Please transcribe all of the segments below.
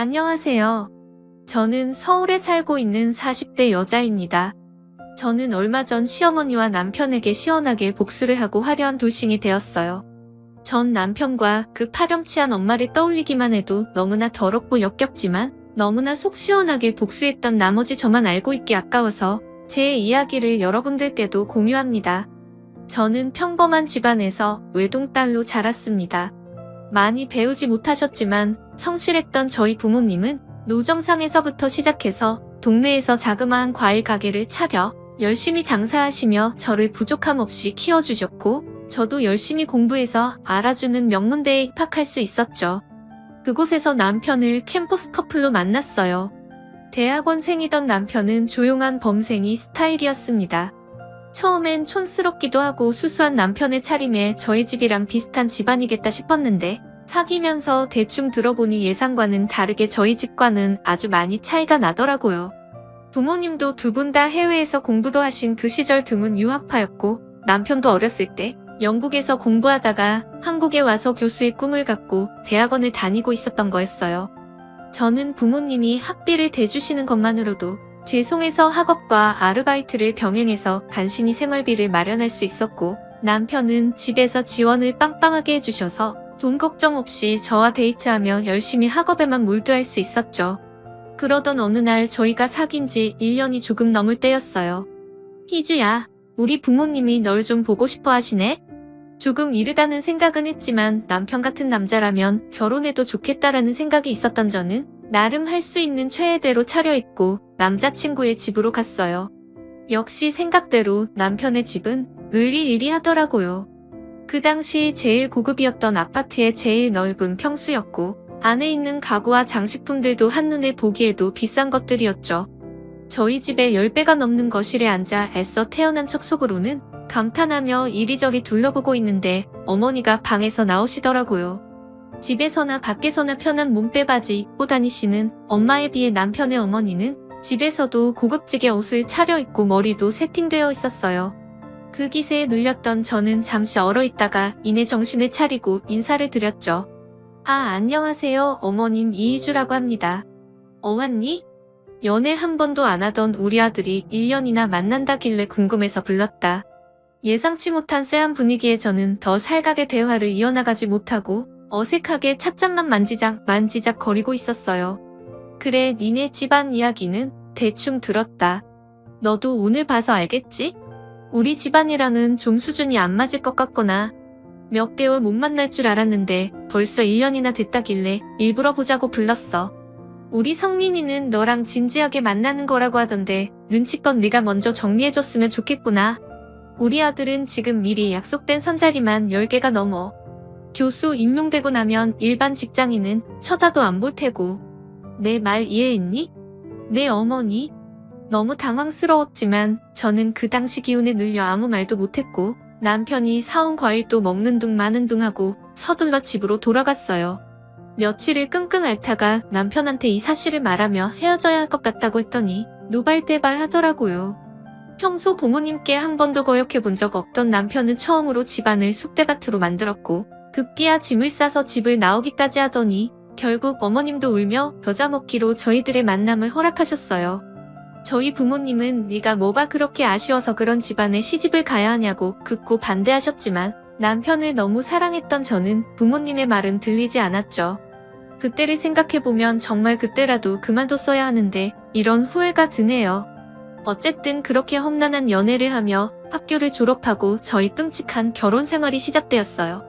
안녕하세요. 저는 서울에 살고 있는 40대 여자입니다. 저는 얼마 전 시어머니와 남편에게 시원하게 복수를 하고 화려한 돌싱이 되었어요. 전 남편과 그 파렴치한 엄마를 떠올리기만 해도 너무나 더럽고 역겹지만 너무나 속 시원하게 복수했던 나머지 저만 알고 있기 아까워서 제 이야기를 여러분들께도 공유합니다. 저는 평범한 집안에서 외동딸로 자랐습니다. 많이 배우지 못하셨지만 성실했던 저희 부모님은 노점상에서부터 시작해서 동네에서 자그마한 과일 가게를 차려 열심히 장사하시며 저를 부족함 없이 키워주셨고 저도 열심히 공부해서 알아주는 명문대에 입학할 수 있었죠. 그곳에서 남편을 캠퍼스 커플로 만났어요. 대학원생이던 남편은 조용한 범생이 스타일이었습니다. 처음엔 촌스럽기도 하고 수수한 남편의 차림에 저희 집이랑 비슷한 집안이겠다 싶었는데 사귀면서 대충 들어보니 예상과는 다르게 저희 집과는 아주 많이 차이가 나더라고요. 부모님도 두 분 다 해외에서 공부도 하신 그 시절 드문 유학파였고 남편도 어렸을 때 영국에서 공부하다가 한국에 와서 교수의 꿈을 갖고 대학원을 다니고 있었던 거였어요. 저는 부모님이 학비를 대주시는 것만으로도 죄송해서 학업과 아르바이트를 병행해서 간신히 생활비를 마련할 수 있었고 남편은 집에서 지원을 빵빵하게 해주셔서 돈 걱정 없이 저와 데이트하며 열심히 학업에만 몰두할 수 있었죠. 그러던 어느 날 저희가 사귄 지 1년이 조금 넘을 때였어요. 희주야, 우리 부모님이 널 좀 보고 싶어 하시네? 조금 이르다는 생각은 했지만 남편 같은 남자라면 결혼해도 좋겠다라는 생각이 있었던 저는 나름 할 수 있는 최애대로 차려입고 남자친구의 집으로 갔어요. 역시 생각대로 남편의 집은 으리으리하더라고요. 그 당시 제일 고급이었던 아파트의 제일 넓은 평수였고 안에 있는 가구와 장식품들도 한눈에 보기에도 비싼 것들이었죠. 저희 집에 10배가 넘는 거실에 앉아 애써 태어난 척 속으로는 감탄하며 이리저리 둘러보고 있는데 어머니가 방에서 나오시더라고요. 집에서나 밖에서나 편한 몸빼바지 입고 다니시는 엄마에 비해 남편의 어머니는 집에서도 고급지게 옷을 차려입고 머리도 세팅되어 있었어요. 그 기세에 눌렸던 저는 잠시 얼어있다가 이내 정신을 차리고 인사를 드렸죠. 아, 안녕하세요. 어머님 이희주라고 합니다. 왔니? 연애 한 번도 안 하던 우리 아들이 1년이나 만난다길래 궁금해서 불렀다. 예상치 못한 쎄한 분위기에 저는 더 살갑게 대화를 이어나가지 못하고 어색하게 찻잔만 만지작 거리고 있었어요. 그래, 니네 집안 이야기는 대충 들었다. 너도 오늘 봐서 알겠지? 우리 집안이랑은 좀 수준이 안 맞을 것 같거나 몇 개월 못 만날 줄 알았는데 벌써 1년이나 됐다길래 일부러 보자고 불렀어. 우리 성민이는 너랑 진지하게 만나는 거라고 하던데 눈치껏 네가 먼저 정리해줬으면 좋겠구나. 우리 아들은 지금 미리 약속된 선자리만 10개가 넘어. 교수 임용되고 나면 일반 직장인은 쳐다도 안 볼 테고. 내 말 이해했니? 네 어머니. 너무 당황스러웠지만 저는 그 당시 기운에 눌려 아무 말도 못했고 남편이 사온 과일도 먹는 둥 마는 둥 하고 서둘러 집으로 돌아갔어요. 며칠을 끙끙 앓다가 남편한테 이 사실을 말하며 헤어져야 할 것 같다고 했더니 노발대발 하더라고요. 평소 부모님께 한 번도 거역해 본 적 없던 남편은 처음으로 집안을 쑥대밭으로 만들었고 급기야 짐을 싸서 집을 나오기까지 하더니 결국 어머님도 울며 겨자 먹기로 저희들의 만남을 허락하셨어요. 저희 부모님은 네가 뭐가 그렇게 아쉬워서 그런 집안에 시집을 가야 하냐고 극구 반대하셨지만 남편을 너무 사랑했던 저는 부모님의 말은 들리지 않았죠. 그때를 생각해보면 정말 그때라도 그만뒀어야 하는데 이런 후회가 드네요. 어쨌든 그렇게 험난한 연애를 하며 학교를 졸업하고 저희 끔찍한 결혼 생활이 시작되었어요.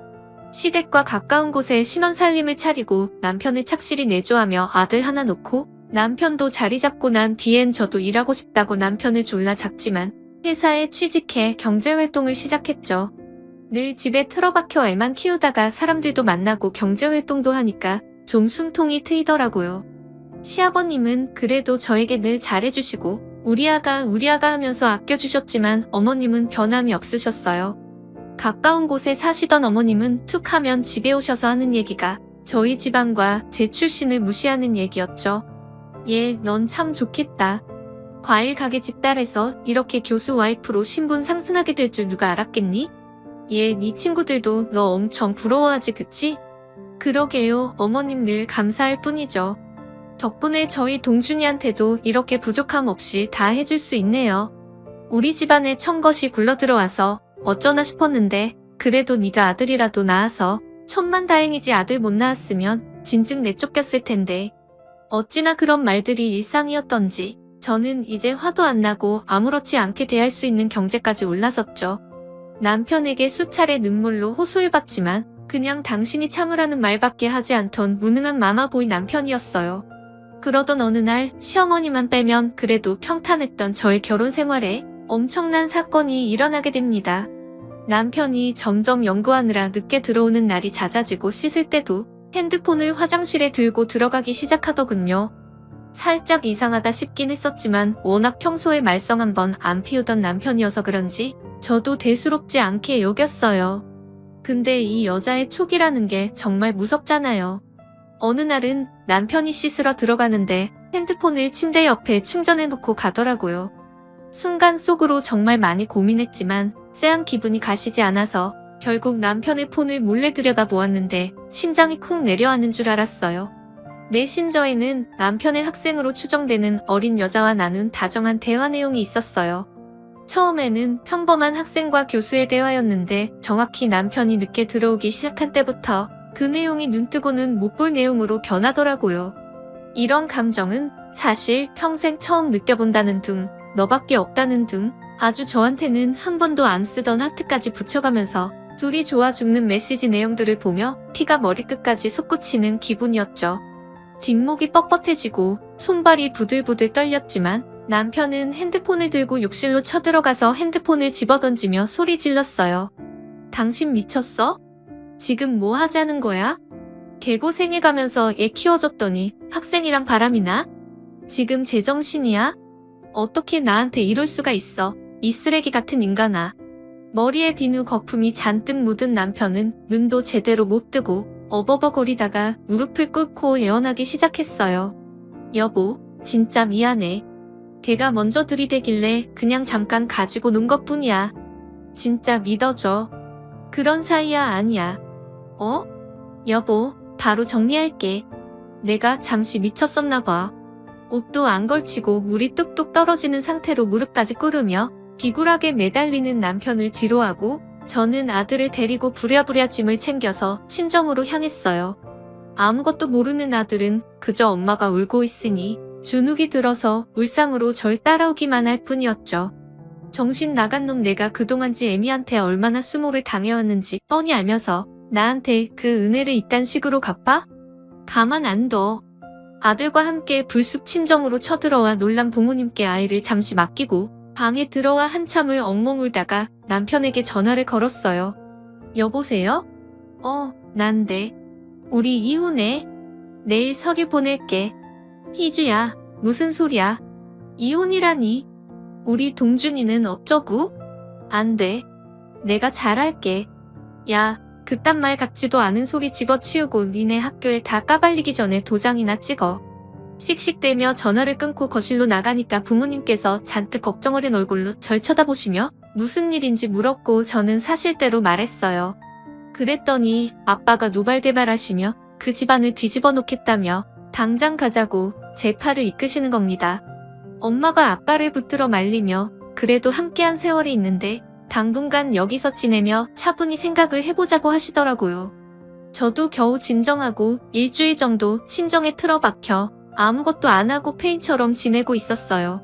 시댁과 가까운 곳에 신혼살림을 차리고 남편을 착실히 내조하며 아들 하나 놓고 남편도 자리 잡고 난 뒤엔 저도 일하고 싶다고 남편을 졸라 작지만 회사에 취직해 경제활동을 시작했죠. 늘 집에 틀어박혀 애만 키우다가 사람들도 만나고 경제활동도 하니까 좀 숨통이 트이더라고요. 시아버님은 그래도 저에게 늘 잘해주시고 우리 아가 하면서 아껴주셨지만 어머님은 변함이 없으셨어요. 가까운 곳에 사시던 어머님은 툭 하면 집에 오셔서 하는 얘기가 저희 집안과 제 출신을 무시하는 얘기였죠. 얘, 넌 참 좋겠다. 과일 가게 집딸에서 이렇게 교수 와이프로 신분 상승하게 될 줄 누가 알았겠니? 얘, 네 친구들도 너 엄청 부러워하지 그치? 그러게요. 어머님 늘 감사할 뿐이죠. 덕분에 저희 동준이한테도 이렇게 부족함 없이 다 해줄 수 있네요. 우리 집안에 청것이 굴러들어와서 어쩌나 싶었는데 그래도 네가 아들이라도 낳아서 천만다행이지. 아들 못 낳았으면 진즉 내쫓겼을 텐데. 어찌나 그런 말들이 일상이었던지 저는 이제 화도 안 나고 아무렇지 않게 대할 수 있는 경제까지 올라섰죠. 남편에게 수차례 눈물로 호소해봤지만 그냥 당신이 참으라는 말밖에 하지 않던 무능한 마마보이 남편이었어요. 그러던 어느 날 시어머니만 빼면 그래도 평탄했던 저의 결혼 생활에 엄청난 사건이 일어나게 됩니다. 남편이 점점 연구하느라 늦게 들어오는 날이 잦아지고 씻을 때도 핸드폰을 화장실에 들고 들어가기 시작하더군요. 살짝 이상하다 싶긴 했었지만 워낙 평소에 말썽 한번 안 피우던 남편이어서 그런지 저도 대수롭지 않게 여겼어요. 근데 이 여자의 촉이라는 게 정말 무섭잖아요. 어느 날은 남편이 씻으러 들어가는데 핸드폰을 침대 옆에 충전해놓고 가더라고요. 순간 속으로 정말 많이 고민했지만 쎄한 기분이 가시지 않아서 결국 남편의 폰을 몰래 들여다보았는데 심장이 쿵 내려앉는 줄 알았어요. 메신저에는 남편의 학생으로 추정되는 어린 여자와 나눈 다정한 대화 내용이 있었어요. 처음에는 평범한 학생과 교수의 대화였는데 정확히 남편이 늦게 들어오기 시작한 때부터 그 내용이 눈뜨고는 못 볼 내용으로 변하더라고요. 이런 감정은 사실 평생 처음 느껴본다는 둥, 너밖에 없다는 둥, 아주 저한테는 한 번도 안 쓰던 하트까지 붙여가면서 둘이 좋아 죽는 메시지 내용들을 보며 피가 머리끝까지 솟구치는 기분이었죠. 뒷목이 뻣뻣해지고 손발이 부들부들 떨렸지만 남편은 핸드폰을 들고 욕실로 쳐들어가서 핸드폰을 집어던지며 소리 질렀어요. 당신 미쳤어? 지금 뭐 하자는 거야? 개고생해가면서 애 키워줬더니 학생이랑 바람이나? 지금 제정신이야? 어떻게 나한테 이럴 수가 있어? 이 쓰레기 같은 인간아. 머리에 비누 거품이 잔뜩 묻은 남편은 눈도 제대로 못 뜨고 어버버거리다가 무릎을 꿇고 애원하기 시작했어요. 여보, 진짜 미안해. 걔가 먼저 들이대길래 그냥 잠깐 가지고 논 것뿐이야. 진짜 믿어줘. 그런 사이야. 아니야. 여보, 바로 정리할게. 내가 잠시 미쳤었나 봐. 옷도 안 걸치고 물이 뚝뚝 떨어지는 상태로 무릎까지 꿇으며 비굴하게 매달리는 남편을 뒤로하고 저는 아들을 데리고 부랴부랴 짐을 챙겨서 친정으로 향했어요. 아무것도 모르는 아들은 그저 엄마가 울고 있으니 주눅이 들어서 울상으로 절 따라오기만 할 뿐이었죠. 정신 나간 놈 내가 그동안 지 애미한테 얼마나 수모를 당해왔는지 뻔히 알면서 나한테 그 은혜를 이딴 식으로 갚아? 가만 안 둬. 아들과 함께 불쑥 친정으로 쳐들어와 놀란 부모님께 아이를 잠시 맡기고 방에 들어와 한참을 엉엉 울다가 남편에게 전화를 걸었어요. 여보세요? 난데. 우리 이혼해. 내일 서류 보낼게. 희주야, 무슨 소리야? 이혼이라니. 우리 동준이는 어쩌고? 안 돼. 내가 잘할게. 야, 그딴 말 같지도 않은 소리 집어치우고 니네 학교에 다 까발리기 전에 도장이나 찍어. 씩씩대며 전화를 끊고 거실로 나가니까 부모님께서 잔뜩 걱정 어린 얼굴로 절 쳐다보시며 무슨 일인지 물었고 저는 사실대로 말했어요. 그랬더니 아빠가 노발대발하시며 그 집안을 뒤집어 놓겠다며 당장 가자고 제 팔을 이끄시는 겁니다. 엄마가 아빠를 붙들어 말리며 그래도 함께한 세월이 있는데 당분간 여기서 지내며 차분히 생각을 해보자고 하시더라고요. 저도 겨우 진정하고 일주일 정도 친정에 틀어박혀 아무것도 안 하고 페인처럼 지내고 있었어요.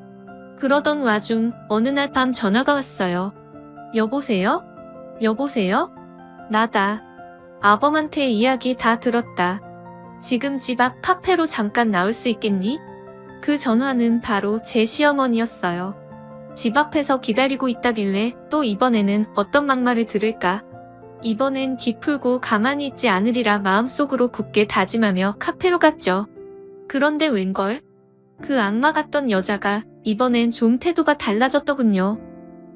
그러던 와중 어느 날 밤 전화가 왔어요. 여보세요? 여보세요? 나다. 아범한테 이야기 다 들었다. 지금 집 앞 카페로 잠깐 나올 수 있겠니? 그 전화는 바로 제 시어머니였어요. 집 앞에서 기다리고 있다길래 또 이번에는 어떤 막말을 들을까? 이번엔 기풀고 가만히 있지 않으리라 마음속으로 굳게 다짐하며 카페로 갔죠. 그런데 웬걸? 그 악마 같던 여자가 이번엔 좀 태도가 달라졌더군요.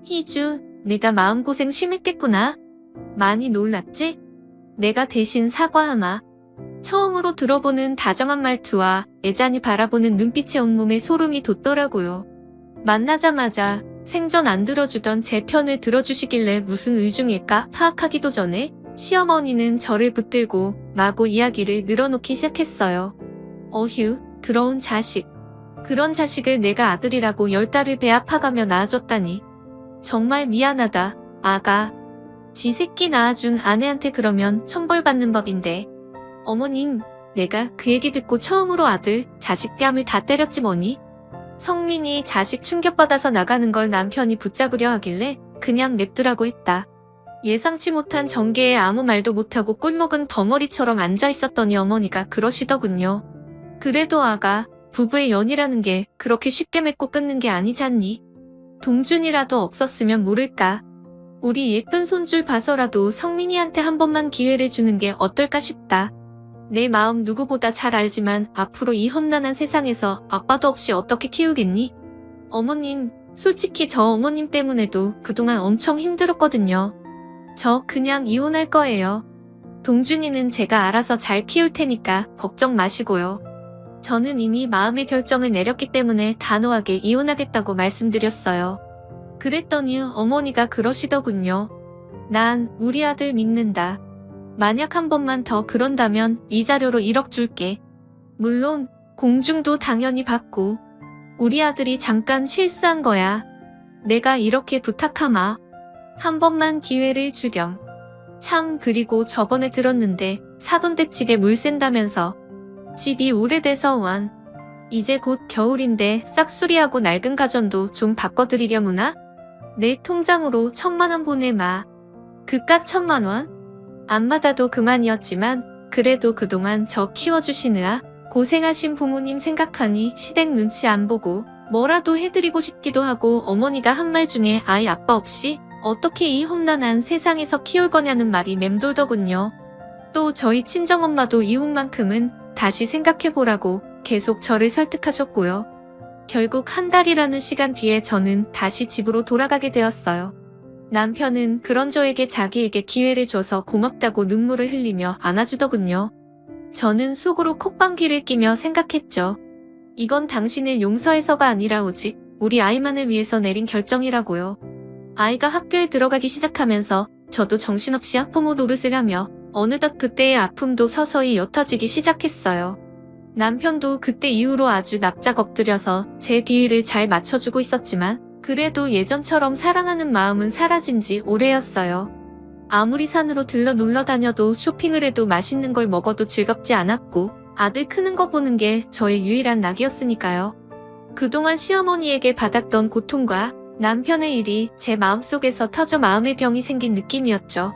희주, 내가 마음고생 심했겠구나. 많이 놀랐지? 내가 대신 사과하마. 처음으로 들어보는 다정한 말투와 애잔히 바라보는 눈빛에 온몸에 소름이 돋더라고요. 만나자마자 생전 안 들어주던 제 편을 들어주시길래 무슨 의중일까 파악하기도 전에 시어머니는 저를 붙들고 마구 이야기를 늘어놓기 시작했어요. 어휴, 더러운 자식. 그런 자식을 내가 아들이라고 10달을 배 아파가며 낳아줬다니. 정말 미안하다, 아가. 지 새끼 낳아준 아내한테 그러면 천벌받는 법인데. 어머님, 내가 그 얘기 듣고 처음으로 아들, 자식 뺨을 다 때렸지 뭐니? 성민이 자식 충격받아서 나가는 걸 남편이 붙잡으려 하길래 그냥 냅두라고 했다. 예상치 못한 전개에 아무 말도 못하고 꿀먹은 벙어리처럼 앉아있었더니 어머니가 그러시더군요. 그래도 아가, 부부의 연이라는 게 그렇게 쉽게 맺고 끊는 게 아니잖니? 동준이라도 없었으면 모를까. 우리 예쁜 손줄 봐서라도 성민이한테 한 번만 기회를 주는 게 어떨까 싶다. 내 마음 누구보다 잘 알지만 앞으로 이 험난한 세상에서 아빠도 없이 어떻게 키우겠니? 어머님, 솔직히 저 어머님 때문에도 그동안 엄청 힘들었거든요. 저 그냥 이혼할 거예요. 동준이는 제가 알아서 잘 키울 테니까 걱정 마시고요. 저는 이미 마음의 결정을 내렸기 때문에 단호하게 이혼하겠다고 말씀드렸어요. 그랬더니 어머니가 그러시더군요. 난 우리 아들 믿는다. 만약 한 번만 더 그런다면 이자료로 1억 줄게. 물론 공중도 당연히 받고. 우리 아들이 잠깐 실수한 거야. 내가 이렇게 부탁하마. 한 번만 기회를 주렴. 참, 그리고 저번에 들었는데 사돈댁 집에 물 샌다면서. 집이 오래돼서 원. 이제 곧 겨울인데 싹수리하고 낡은 가전도 좀 바꿔드리려무나? 내 통장으로 1,000만 원 보내마. 그깟 1,000만 원? 안 받아도 그만이었지만 그래도 그동안 저 키워주시느라 고생하신 부모님 생각하니 시댁 눈치 안 보고 뭐라도 해드리고 싶기도 하고 어머니가 한 말 중에 아이 아빠 없이 어떻게 이 험난한 세상에서 키울 거냐는 말이 맴돌더군요. 또 저희 친정엄마도 이혼만큼은 다시 생각해보라고 계속 저를 설득하셨고요. 결국 한 달이라는 시간 뒤에 저는 다시 집으로 돌아가게 되었어요. 남편은 그런 저에게 자기에게 기회를 줘서 고맙다고 눈물을 흘리며 안아주더군요. 저는 속으로 콧방귀를 끼며 생각했죠. 이건 당신을 용서해서가 아니라 오직 우리 아이만을 위해서 내린 결정이라고요. 아이가 학교에 들어가기 시작하면서 저도 정신없이 학부모 노릇을 하며 어느덧 그때의 아픔도 서서히 옅어지기 시작했어요. 남편도 그때 이후로 아주 납작 엎드려서 제 비위를 잘 맞춰주고 있었지만 그래도 예전처럼 사랑하는 마음은 사라진 지 오래였어요. 아무리 산으로 들러 놀러 다녀도 쇼핑을 해도 맛있는 걸 먹어도 즐겁지 않았고 아들 크는 거 보는 게 저의 유일한 낙이었으니까요. 그동안 시어머니에게 받았던 고통과 남편의 일이 제 마음속에서 터져 마음의 병이 생긴 느낌이었죠.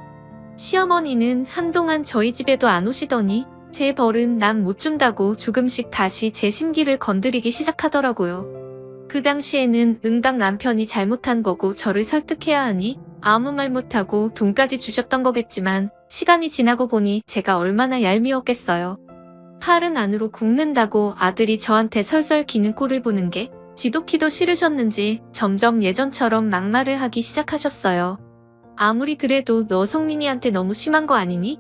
시어머니는 한동안 저희 집에도 안 오시더니 제 벌은 남 못 준다고 조금씩 다시 제 심기를 건드리기 시작하더라고요. 그 당시에는 응당 남편이 잘못한 거고 저를 설득해야 하니 아무 말 못하고 돈까지 주셨던 거겠지만 시간이 지나고 보니 제가 얼마나 얄미웠겠어요. 팔은 안으로 굽는다고 아들이 저한테 설설 기는 꼴을 보는 게 지독히도 싫으셨는지 점점 예전처럼 막말을 하기 시작하셨어요. 아무리 그래도 너 성민이한테 너무 심한 거 아니니?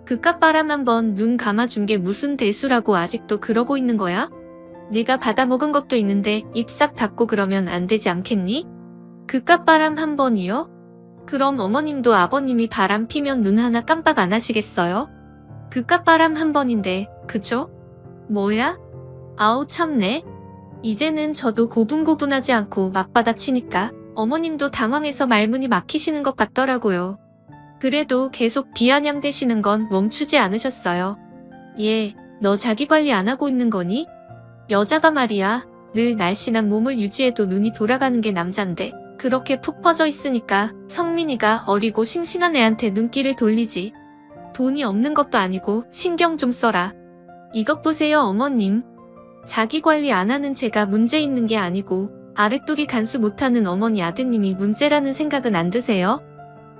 그깟 바람 한번 눈 감아준 게 무슨 대수라고 아직도 그러고 있는 거야? 네가 받아먹은 것도 있는데 입 싹 닫고 그러면 안 되지 않겠니? 그깟 바람 한 번이요? 그럼 어머님도 아버님이 바람 피면 눈 하나 깜빡 안 하시겠어요? 그깟 바람 한 번인데, 그죠? 뭐야? 아우 참네. 이제는 저도 고분고분하지 않고 맞받아치니까 어머님도 당황해서 말문이 막히시는 것 같더라고요. 그래도 계속 비아냥대시는 건 멈추지 않으셨어요. 얘, 너 자기 관리 안 하고 있는 거니? 여자가 말이야, 늘 날씬한 몸을 유지해도 눈이 돌아가는 게 남잔데 그렇게 푹 퍼져 있으니까 성민이가 어리고 싱싱한 애한테 눈길을 돌리지. 돈이 없는 것도 아니고 신경 좀 써라. 이것 보세요 어머님. 자기 관리 안 하는 제가 문제 있는 게 아니고 아랫돌이 간수 못하는 어머니 아드님이 문제라는 생각은 안 드세요?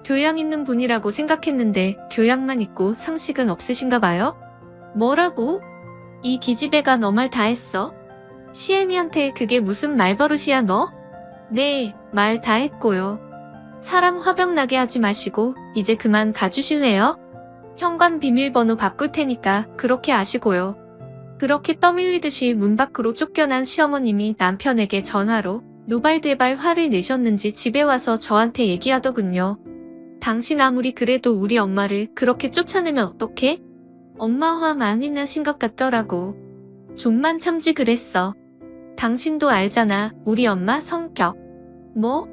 교양 있는 분이라고 생각했는데 교양만 있고 상식은 없으신가 봐요? 뭐라고? 이 기집애가 너 말 다 했어? 시애미한테 그게 무슨 말버릇이야 너? 네, 말 다 했고요. 사람 화병 나게 하지 마시고 이제 그만 가주실래요? 현관 비밀번호 바꿀 테니까 그렇게 아시고요. 그렇게 떠밀리듯이 문 밖으로 쫓겨난 시어머님이 남편에게 전화로 노발대발 화를 내셨는지 집에 와서 저한테 얘기하더군요. 당신 아무리 그래도 우리 엄마를 그렇게 쫓아내면 어떡해? 엄마 화 많이 나신 것 같더라고. 좀만 참지 그랬어. 당신도 알잖아, 우리 엄마 성격. 뭐?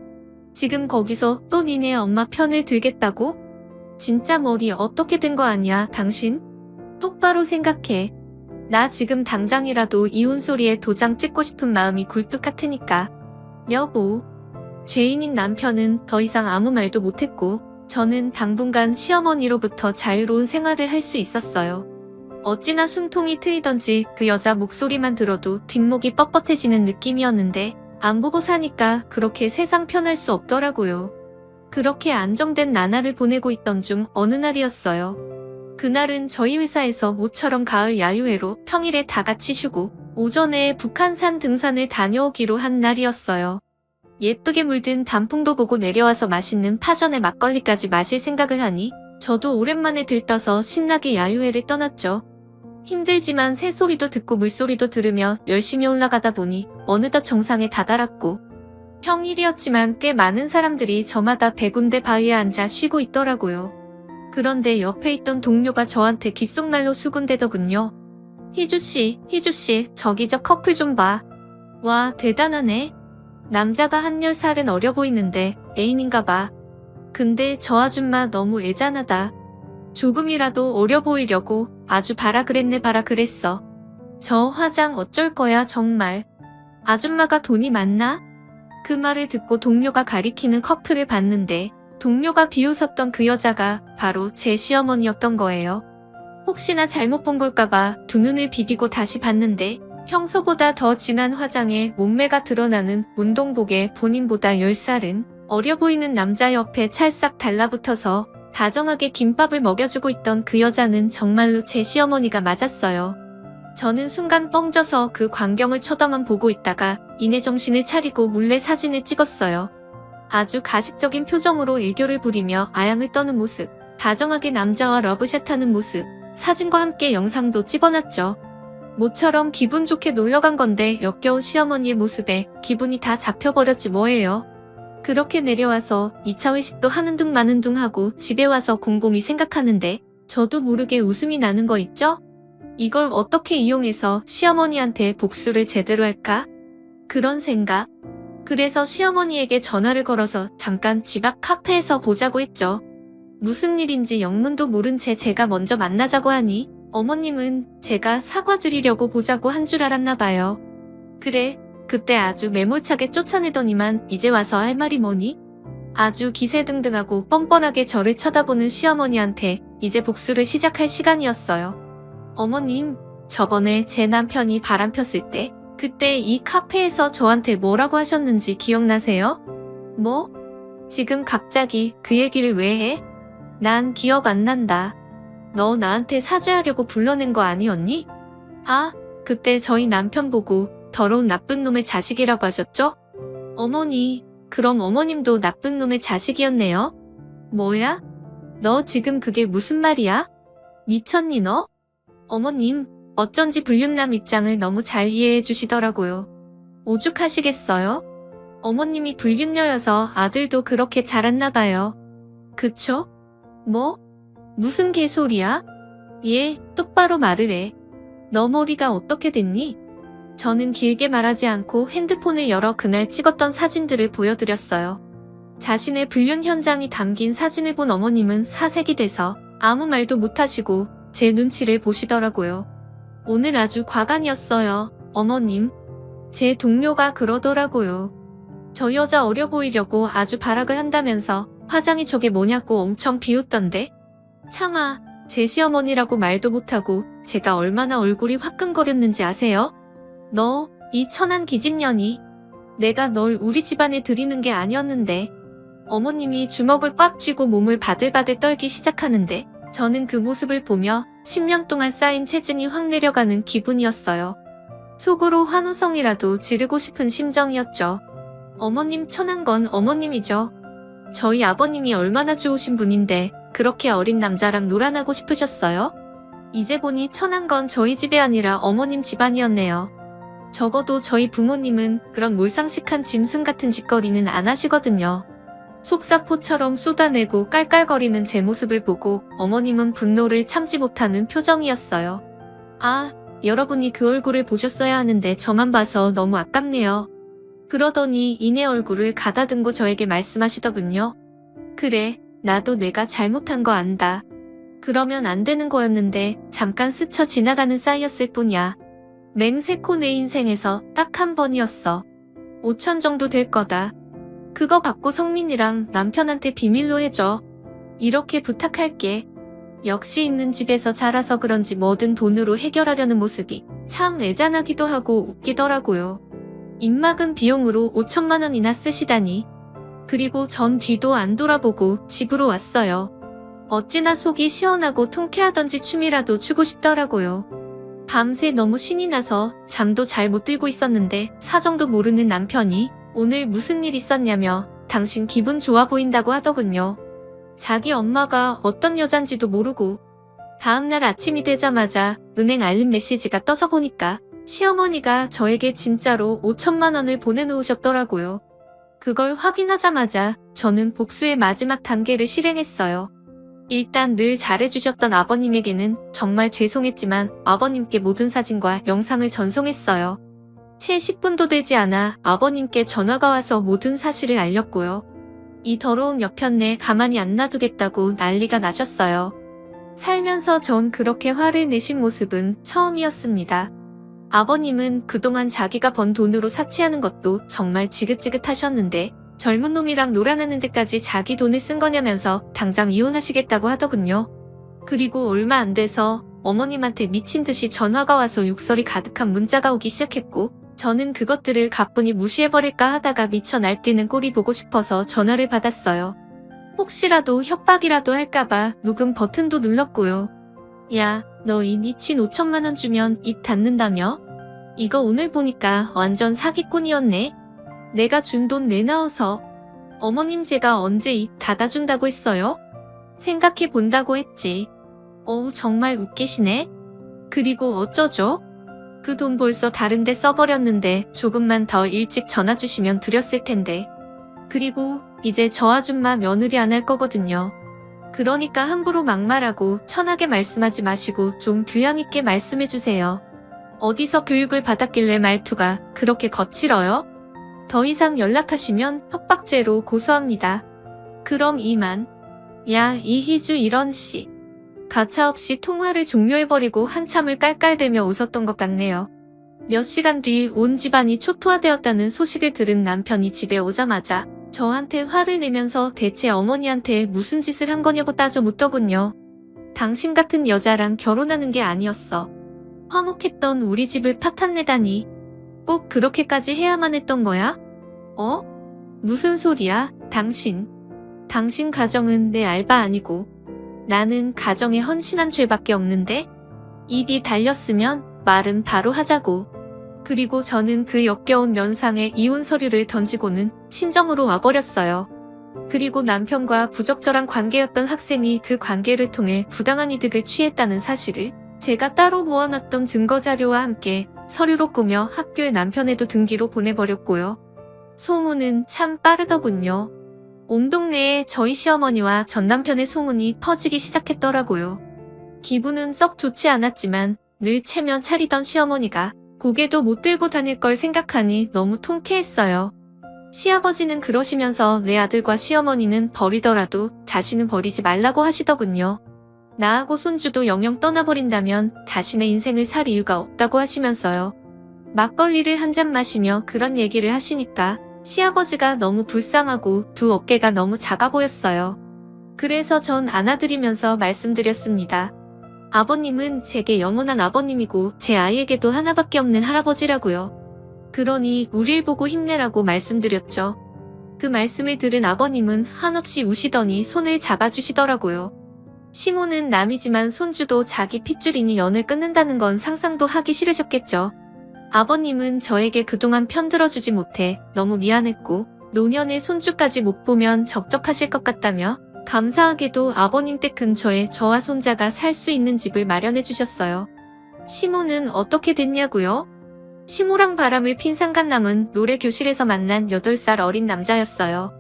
지금 거기서 또 니네 엄마 편을 들겠다고? 진짜 머리 어떻게 된 거 아니야, 당신? 똑바로 생각해. 나 지금 당장이라도 이혼 소리에 도장 찍고 싶은 마음이 굴뚝 같으니까. 여보. 죄인인 남편은 더 이상 아무 말도 못했고, 저는 당분간 시어머니로부터 자유로운 생활을 할 수 있었어요. 어찌나 숨통이 트이던지 그 여자 목소리만 들어도 뒷목이 뻣뻣해지는 느낌이었는데, 안 보고 사니까 그렇게 세상 편할 수 없더라고요. 그렇게 안정된 나날을 보내고 있던 중 어느 날이었어요. 그날은 저희 회사에서 모처럼 가을 야유회로 평일에 다 같이 쉬고 오전에 북한산 등산을 다녀오기로 한 날이었어요. 예쁘게 물든 단풍도 보고 내려와서 맛있는 파전에 막걸리까지 마실 생각을 하니 저도 오랜만에 들떠서 신나게 야유회를 떠났죠. 힘들지만 새소리도 듣고 물소리도 들으며 열심히 올라가다 보니 어느덧 정상에 다다랐고 평일이었지만 꽤 많은 사람들이 저마다 100군데 바위에 앉아 쉬고 있더라고요. 그런데 옆에 있던 동료가 저한테 귓속말로 수군대더군요. 희주씨, 저기 저 커플 좀 봐. 와, 대단하네. 남자가 한 10살은 어려 보이는데 애인인가 봐. 근데 저 아줌마 너무 애잔하다. 조금이라도 어려 보이려고 아주 봐라 그랬어. 저 화장 어쩔 거야 정말. 아줌마가 돈이 많나? 그 말을 듣고 동료가 가리키는 커플을 봤는데 동료가 비웃었던 그 여자가 바로 제 시어머니였던 거예요. 혹시나 잘못 본 걸까봐 두 눈을 비비고 다시 봤는데 평소보다 더 진한 화장에 몸매가 드러나는 운동복에 본인보다 10살은 어려 보이는 남자 옆에 찰싹 달라붙어서 다정하게 김밥을 먹여주고 있던 그 여자는 정말로 제 시어머니가 맞았어요. 저는 순간 뻥져서 그 광경을 쳐다만 보고 있다가 이내 정신을 차리고 몰래 사진을 찍었어요. 아주 가식적인 표정으로 애교를 부리며 아양을 떠는 모습, 다정하게 남자와 러브샷하는 모습, 사진과 함께 영상도 찍어놨죠. 모처럼 기분 좋게 놀러간 건데 역겨운 시어머니의 모습에 기분이 다 잡혀버렸지 뭐예요. 그렇게 내려와서 2차 회식도 하는 둥 마는 둥 하고 집에 와서 곰곰이 생각하는데 저도 모르게 웃음이 나는 거 있죠? 이걸 어떻게 이용해서 시어머니한테 복수를 제대로 할까? 그런 생각. 그래서 시어머니에게 전화를 걸어서 잠깐 집 앞 카페에서 보자고 했죠. 무슨 일인지 영문도 모른 채 제가 먼저 만나자고 하니 어머님은 제가 사과드리려고 보자고 한 줄 알았나 봐요. 그래, 그때 아주 매몰차게 쫓아내더니만 이제 와서 할 말이 뭐니? 아주 기세등등하고 뻔뻔하게 저를 쳐다보는 시어머니한테 이제 복수를 시작할 시간이었어요. 어머님, 저번에 제 남편이 바람 폈을 때 그때 이 카페에서 저한테 뭐라고 하셨는지 기억나세요? 뭐? 지금 갑자기 그 얘기를 왜 해? 난 기억 안 난다. 너 나한테 사죄하려고 불러낸 거 아니었니? 아, 그때 저희 남편 보고 더러운 나쁜 놈의 자식이라고 하셨죠? 어머니, 그럼 어머님도 나쁜 놈의 자식이었네요? 뭐야? 너 지금 그게 무슨 말이야? 미쳤니 너? 어머님, 어쩐지 불륜남 입장을 너무 잘 이해해 주시더라고요. 오죽하시겠어요? 어머님이 불륜녀여서 아들도 그렇게 자랐나 봐요. 그쵸? 뭐? 무슨 개소리야? 얘, 똑바로 말을 해. 너 머리가 어떻게 됐니? 저는 길게 말하지 않고 핸드폰을 열어 그날 찍었던 사진들을 보여드렸어요. 자신의 불륜 현장이 담긴 사진을 본 어머님은 사색이 돼서 아무 말도 못하시고 제 눈치를 보시더라고요. 오늘 아주 과간이었어요, 어머님. 제 동료가 그러더라고요. 저 여자 어려 보이려고 아주 발악을 한다면서 화장이 저게 뭐냐고 엄청 비웃던데. 차마 제 시어머니라고 말도 못하고 제가 얼마나 얼굴이 화끈거렸는지 아세요? 너, 이 천한 기집년이. 내가 널 우리 집안에 들이는 게 아니었는데. 어머님이 주먹을 꽉 쥐고 몸을 바들바들 떨기 시작하는데 저는 그 모습을 보며 10년 동안 쌓인 체증이 확 내려가는 기분이었어요. 속으로 환호성이라도 지르고 싶은 심정이었죠. 어머님 천한 건 어머님이죠. 저희 아버님이 얼마나 좋으신 분인데 그렇게 어린 남자랑 놀아나고 싶으셨어요? 이제 보니 천한 건 저희 집이 아니라 어머님 집안이었네요. 적어도 저희 부모님은 그런 몰상식한 짐승 같은 짓거리는 안 하시거든요. 속사포처럼 쏟아내고 깔깔거리는 제 모습을 보고 어머님은 분노를 참지 못하는 표정이었어요. 아, 여러분이 그 얼굴을 보셨어야 하는데 저만 봐서 너무 아깝네요. 그러더니 이내 얼굴을 가다듬고 저에게 말씀하시더군요. 그래, 나도 내가 잘못한 거 안다. 그러면 안 되는 거였는데 잠깐 스쳐 지나가는 싸이였을 뿐이야. 맹세코 내 인생에서 딱 한 번이었어. 5천 정도 될 거다. 그거 받고 성민이랑 남편한테 비밀로 해줘. 이렇게 부탁할게. 역시 있는 집에서 자라서 그런지 뭐든 돈으로 해결하려는 모습이 참 애잔하기도 하고 웃기더라고요. 입막은 비용으로 5천만 원이나 쓰시다니. 그리고 전 뒤도 안 돌아보고 집으로 왔어요. 어찌나 속이 시원하고 통쾌하던지 춤이라도 추고 싶더라고요. 밤새 너무 신이 나서 잠도 잘 못 들고 있었는데 사정도 모르는 남편이 오늘 무슨 일 있었냐며 당신 기분 좋아 보인다고 하더군요. 자기 엄마가 어떤 여잔지도 모르고 다음날 아침이 되자마자 은행 알림 메시지가 떠서 보니까 시어머니가 저에게 진짜로 5천만 원을 보내놓으셨더라고요. 그걸 확인하자마자 저는 복수의 마지막 단계를 실행했어요. 일단 늘 잘해주셨던 아버님에게는 정말 죄송했지만 아버님께 모든 사진과 영상을 전송했어요. 채 10분도 되지 않아 아버님께 전화가 와서 모든 사실을 알렸고요. 이 더러운 여편네 가만히 안 놔두겠다고 난리가 나셨어요. 살면서 전 그렇게 화를 내신 모습은 처음이었습니다. 아버님은 그동안 자기가 번 돈으로 사치하는 것도 정말 지긋지긋하셨는데 젊은 놈이랑 놀아나는 데까지 자기 돈을 쓴 거냐면서 당장 이혼하시겠다고 하더군요. 그리고 얼마 안 돼서 어머님한테 미친 듯이 전화가 와서 욕설이 가득한 문자가 오기 시작했고 저는 그것들을 가뿐히 무시해버릴까 하다가 미쳐 날뛰는 꼴이 보고 싶어서 전화를 받았어요. 혹시라도 협박이라도 할까봐 녹음 버튼도 눌렀고요. 야, 너 이 미친 5천만 원 주면 입 닫는다며? 이거 오늘 보니까 완전 사기꾼이었네. 내가 준 돈 내놔어서. 어머님 제가 언제 입 닫아준다고 했어요? 생각해 본다고 했지. 어우 정말 웃기시네. 그리고 어쩌죠? 그 돈 벌써 다른 데 써버렸는데 조금만 더 일찍 전화 주시면 드렸을 텐데. 그리고 이제 저 아줌마 며느리 안 할 거거든요. 그러니까 함부로 막말하고 천하게 말씀하지 마시고 좀 교양 있게 말씀해 주세요. 어디서 교육을 받았길래 말투가 그렇게 거칠어요? 더 이상 연락하시면 협박죄로 고소합니다. 그럼 이만. 야, 이희주 이런 씨. 가차없이 통화를 종료해버리고 한참을 깔깔대며 웃었던 것 같네요. 몇 시간 뒤 온 집안이 초토화되었다는 소식을 들은 남편이 집에 오자마자 저한테 화를 내면서 대체 어머니한테 무슨 짓을 한 거냐고 따져 묻더군요. 당신 같은 여자랑 결혼하는 게 아니었어. 화목했던 우리 집을 파탄내다니. 꼭 그렇게까지 해야만 했던 거야? 어? 무슨 소리야, 당신. 당신 가정은 내 알바 아니고 나는 가정에 헌신한 죄밖에 없는데? 입이 달렸으면 말은 바로 하자고. 그리고 저는 그 역겨운 면상에 이혼 서류를 던지고는 친정으로 와버렸어요. 그리고 남편과 부적절한 관계였던 학생이 그 관계를 통해 부당한 이득을 취했다는 사실을 제가 따로 모아놨던 증거자료와 함께 서류로 꾸며 학교에 남편에도 등기로 보내버렸고요. 소문은 참 빠르더군요. 온 동네에 저희 시어머니와 전 남편의 소문이 퍼지기 시작했더라고요. 기분은 썩 좋지 않았지만 늘 체면 차리던 시어머니가 고개도 못 들고 다닐 걸 생각하니 너무 통쾌했어요. 시아버지는 그러시면서 내 아들과 시어머니는 버리더라도 자신은 버리지 말라고 하시더군요. 나하고 손주도 영영 떠나버린다면 자신의 인생을 살 이유가 없다고 하시면서요. 막걸리를 한 잔 마시며 그런 얘기를 하시니까 시아버지가 너무 불쌍하고 두 어깨가 너무 작아 보였어요. 그래서 전 안아드리면서 말씀드렸습니다. 아버님은 제게 영원한 아버님이고 제 아이에게도 하나밖에 없는 할아버지라고요. 그러니 우릴 보고 힘내라고 말씀드렸죠. 그 말씀을 들은 아버님은 한없이 우시더니 손을 잡아주시더라고요. 시모는 남이지만 손주도 자기 핏줄이니 연을 끊는다는 건 상상도 하기 싫으셨겠죠. 아버님은 저에게 그동안 편들어주지 못해 너무 미안했고 노년의 손주까지 못 보면 적적하실 것 같다며 감사하게도 아버님 댁 근처에 저와 손자가 살 수 있는 집을 마련해 주셨어요. 시모는 어떻게 됐냐고요? 시모랑 바람을 핀 상간남은 노래교실에서 만난 8살 어린 남자였어요.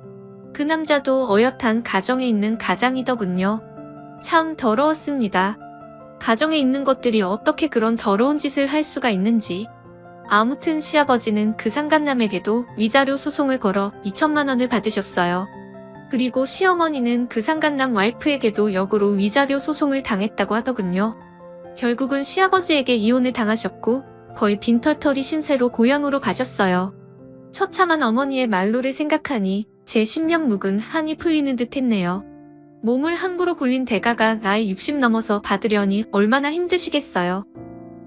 그 남자도 어엿한 가정에 있는 가장이더군요. 참 더러웠습니다. 가정에 있는 것들이 어떻게 그런 더러운 짓을 할 수가 있는지. 아무튼 시아버지는 그 상간남에게도 위자료 소송을 걸어 2천만 원을 받으셨어요. 그리고 시어머니는 그 상간남 와이프에게도 역으로 위자료 소송을 당했다고 하더군요. 결국은 시아버지에게 이혼을 당하셨고 거의 빈털터리 신세로 고향으로 가셨어요. 처참한 어머니의 말로를 생각하니 제 10년 묵은 한이 풀리는 듯 했네요. 몸을 함부로 굴린 대가가 나이 60 넘어서 받으려니 얼마나 힘드시겠어요.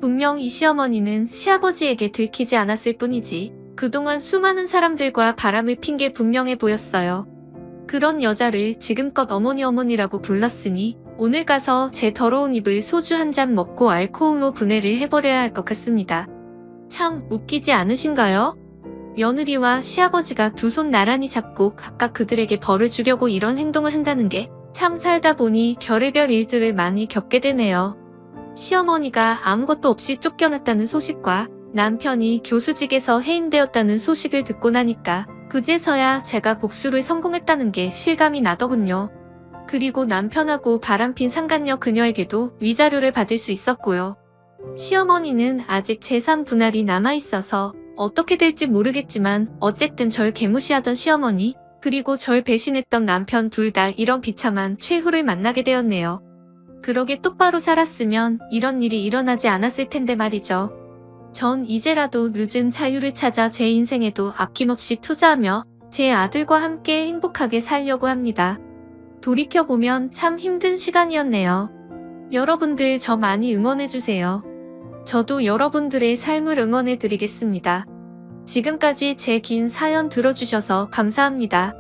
분명 이 시어머니는 시아버지에게 들키지 않았을 뿐이지 그동안 수많은 사람들과 바람을 핀 게 분명해 보였어요. 그런 여자를 지금껏 어머니라고 불렀으니 오늘 가서 제 더러운 입을 소주 한 잔 먹고 알코올로 분해를 해버려야 할 것 같습니다. 참 웃기지 않으신가요? 며느리와 시아버지가 두 손 나란히 잡고 각각 그들에게 벌을 주려고 이런 행동을 한다는 게 참 살다 보니 별의별 일들을 많이 겪게 되네요. 시어머니가 아무것도 없이 쫓겨났다는 소식과 남편이 교수직에서 해임되었다는 소식을 듣고 나니까 그제서야 제가 복수를 성공했다는 게 실감이 나더군요. 그리고 남편하고 바람핀 상간녀 그녀에게도 위자료를 받을 수 있었고요. 시어머니는 아직 재산 분할이 남아있어서 어떻게 될지 모르겠지만 어쨌든 절 개무시하던 시어머니 그리고 절 배신했던 남편 둘 다 이런 비참한 최후를 만나게 되었네요. 그러게 똑바로 살았으면 이런 일이 일어나지 않았을 텐데 말이죠. 전 이제라도 늦은 자유를 찾아 제 인생에도 아낌없이 투자하며 제 아들과 함께 행복하게 살려고 합니다. 돌이켜보면 참 힘든 시간이었네요. 여러분들 저 많이 응원해주세요. 저도 여러분들의 삶을 응원해드리겠습니다. 지금까지 제 긴 사연 들어주셔서 감사합니다.